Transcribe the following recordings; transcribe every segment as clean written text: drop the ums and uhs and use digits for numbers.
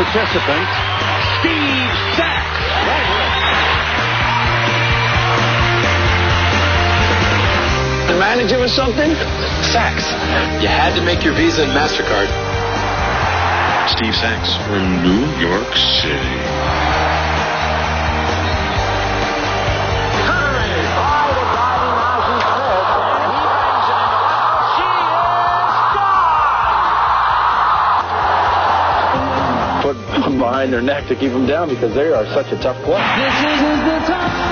participant, Steve Sax. The manager or something? Sax. You had to make your Visa and MasterCard. Steve Sax from New York City. Behind their neck to keep them down because they are such a tough play. This is the time.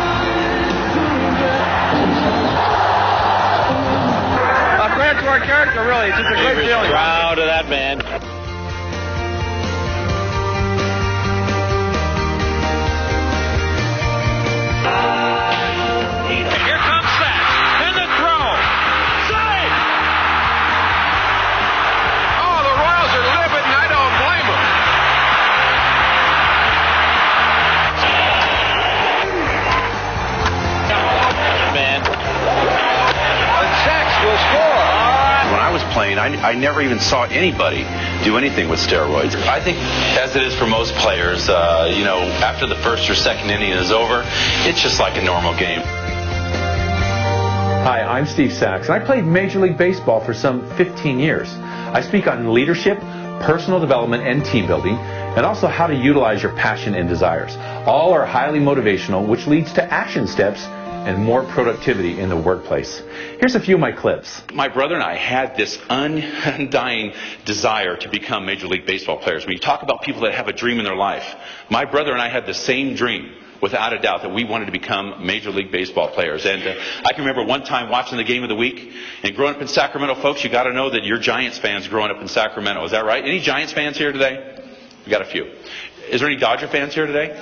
Credit to our character, really. It's just a great feeling. Proud of that man. Here comes Sax. And the throw. Save! Oh, the Royals are livid, and I don't blame them. Man. And Sax will score. When I was playing, I never even saw anybody do anything with steroids. I think, as it is for most players, you know, after the first or second inning is over, it's just like a normal game. Hi, I'm Steve Sax, and I played Major League Baseball for some 15 years. I speak on leadership, personal development, and team building, and also how to utilize your passion and desires. All are highly motivational, which leads to action steps and more productivity in the workplace. Here's a few of my clips. My brother and I had this undying desire to become Major League Baseball players. When you talk about people that have a dream in their life, my brother and I had the same dream, without a doubt, that we wanted to become Major League Baseball players. And I can remember one time watching the game of the week, and growing up in Sacramento, folks, you got to know that you're Giants fans growing up in Sacramento. Is that right? Any Giants fans here today? We got a few. Is there any Dodger fans here today?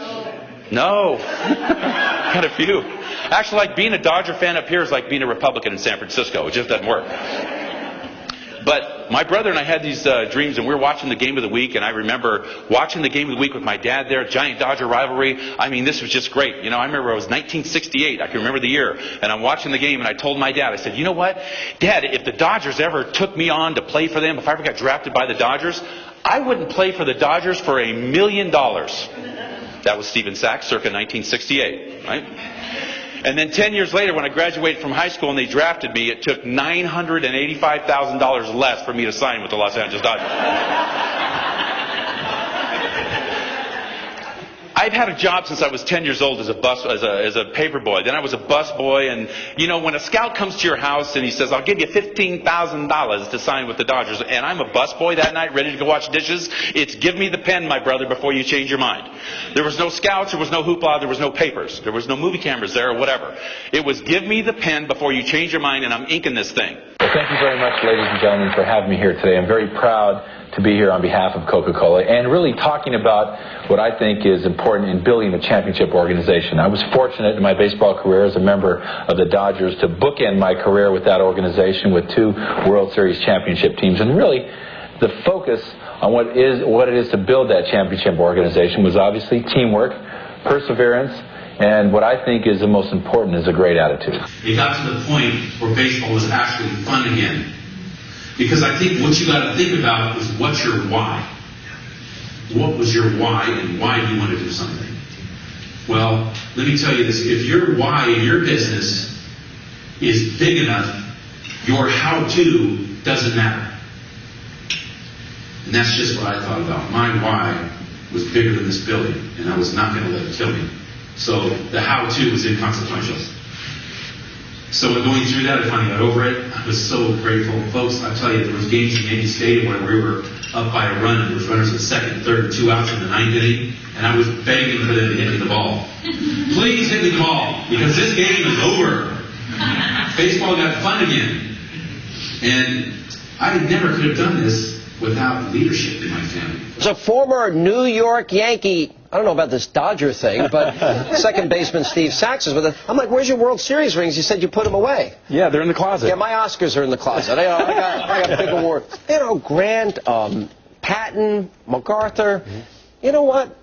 No. Got a few. Actually, like being a Dodger fan up here is like being a Republican in San Francisco. It just doesn't work. But my brother and I had these dreams, and we were watching the game of the week, and I remember watching the game of the week with my dad there, Giant-Dodger rivalry. I mean, this was just great. You know, I remember it was 1968. I can remember the year. And I'm watching the game, and I told my dad, I said, you know what? Dad, if the Dodgers ever took me on to play for them, if I ever got drafted by the Dodgers, I wouldn't play for the Dodgers for $1 million. That was Stephen Sax, circa 1968, right? And then 10 years later, when I graduated from high school and they drafted me, it took $985,000 less for me to sign with the Los Angeles Dodgers. I've had a job since I was 10 years old as a paper boy. Then I was a bus boy, and you know, when a scout comes to your house and he says, "I'll give you $15,000 to sign with the Dodgers," and I'm a bus boy that night, ready to go wash dishes, it's give me the pen, my brother, before you change your mind. There was no scouts, there was no hoopla, there was no papers, there was no movie cameras there or whatever. It was give me the pen before you change your mind, and I'm inking this thing. Well, thank you very much, ladies and gentlemen, for having me here today. I'm very proud to be here on behalf of Coca-Cola and really talking about what I think is important in building a championship organization. I was fortunate in my baseball career as a member of the Dodgers to bookend my career with that organization with 2 World Series championship teams. And really, the focus on what it is to build that championship organization was obviously teamwork, perseverance, and what I think is the most important is a great attitude. It got to the point where baseball was actually fun again. Because I think what you got to think about is what's your why. What was your why, and why do you want to do something? Well, let me tell you this. If your why in your business is big enough, your how-to doesn't matter. And that's just what I thought about. My why was bigger than this building, and I was not going to let it kill me. So the how-to was inconsequential. So in going through that, I finally got over it. I was so grateful. Folks, I tell you, there was games in Yankee Stadium where we were up by a run, and there was runners at second, third, and 2 outs in the 9th inning, and I was begging for them to hit me the ball. Please hit me the ball, because this game is over. Baseball got fun again. And I never could have done this without leadership in my family. As a former New York Yankee, I don't know about this Dodger thing, but second baseman Steve Sax is with it. I'm like, where's your World Series rings? You said you put them away. Yeah, they're in the closet. Yeah, my Oscars are in the closet. I got big awards. You know, Grant, Patton, MacArthur. You know what?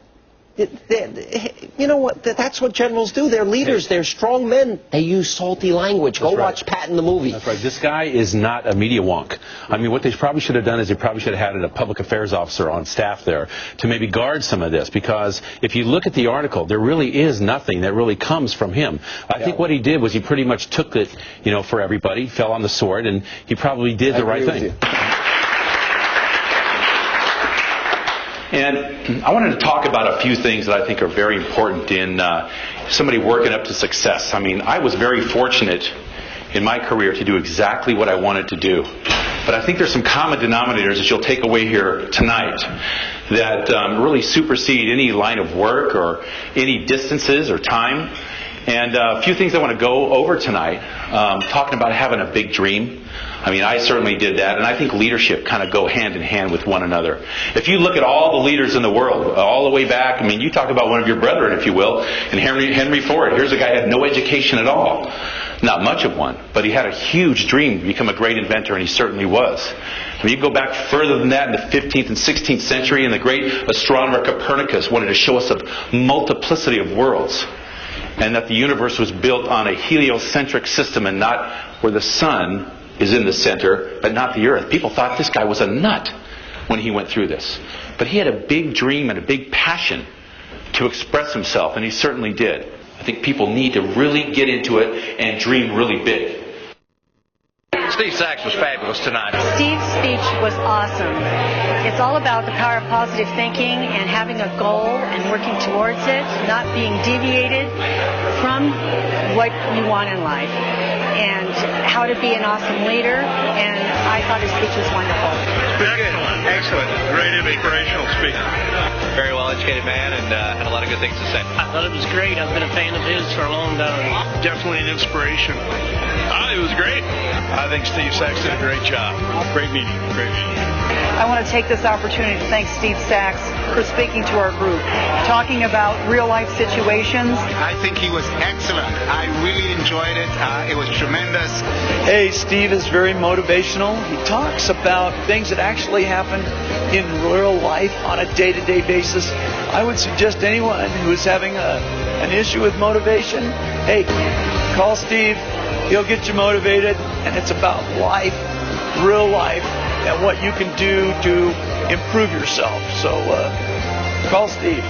You know what? That's what generals do. They're leaders. They're strong men. They use salty language. Go watch Patton the movie. That's right. This guy is not a media wonk. I mean, what they probably should have done is they probably should have had a public affairs officer on staff there to maybe guard some of this, because if you look at the article, there really is nothing that really comes from him. I think what he did was he pretty much took it, you know, for everybody, fell on the sword, and he probably did the right thing. And I wanted to talk about a few things that I think are very important in somebody working up to success. I mean, I was very fortunate in my career to do exactly what I wanted to do. But I think there's some common denominators that you'll take away here tonight that really supersede any line of work or any distances or time. And a few things I want to go over tonight, talking about having a big dream. I mean, I certainly did that, and I think leadership kind of go hand in hand with one another. If you look at all the leaders in the world, all the way back, I mean, you talk about one of your brethren, if you will, and Henry Ford. Here's a guy who had no education at all. Not much of one, but he had a huge dream to become a great inventor, and he certainly was. I mean, you go back further than that in the 15th and 16th century, and the great astronomer Copernicus wanted to show us a multiplicity of worlds, and that the universe was built on a heliocentric system and not where the sun is in the center, but not the earth. People thought this guy was a nut when he went through this. But he had a big dream and a big passion to express himself, and he certainly did. I think people need to really get into it and dream really big. Steve Sax was fabulous tonight. Steve's speech was awesome. It's all about the power of positive thinking and having a goal and working towards it, not being deviated from what you want in life, and how to be an awesome leader. And I thought his speech was wonderful. Excellent. Great inspirational speech. Very well educated man and had a lot of good things to say. I thought it was great. I've been a fan of his for a long time. Definitely an inspiration. It was great. I think Steve Sax did a great job. Great meeting. Great meeting. I want to take this opportunity to thank Steve Sax for speaking to our group, talking about real-life situations. I think he was excellent. I really enjoyed it. It was tremendous. Hey, Steve is very motivational. He talks about things that actually happen in real life on a day-to-day basis. I would suggest anyone who is having an issue with motivation, hey, call Steve. He'll get you motivated, and it's about life, real life, and what you can do to improve yourself. So call Steve.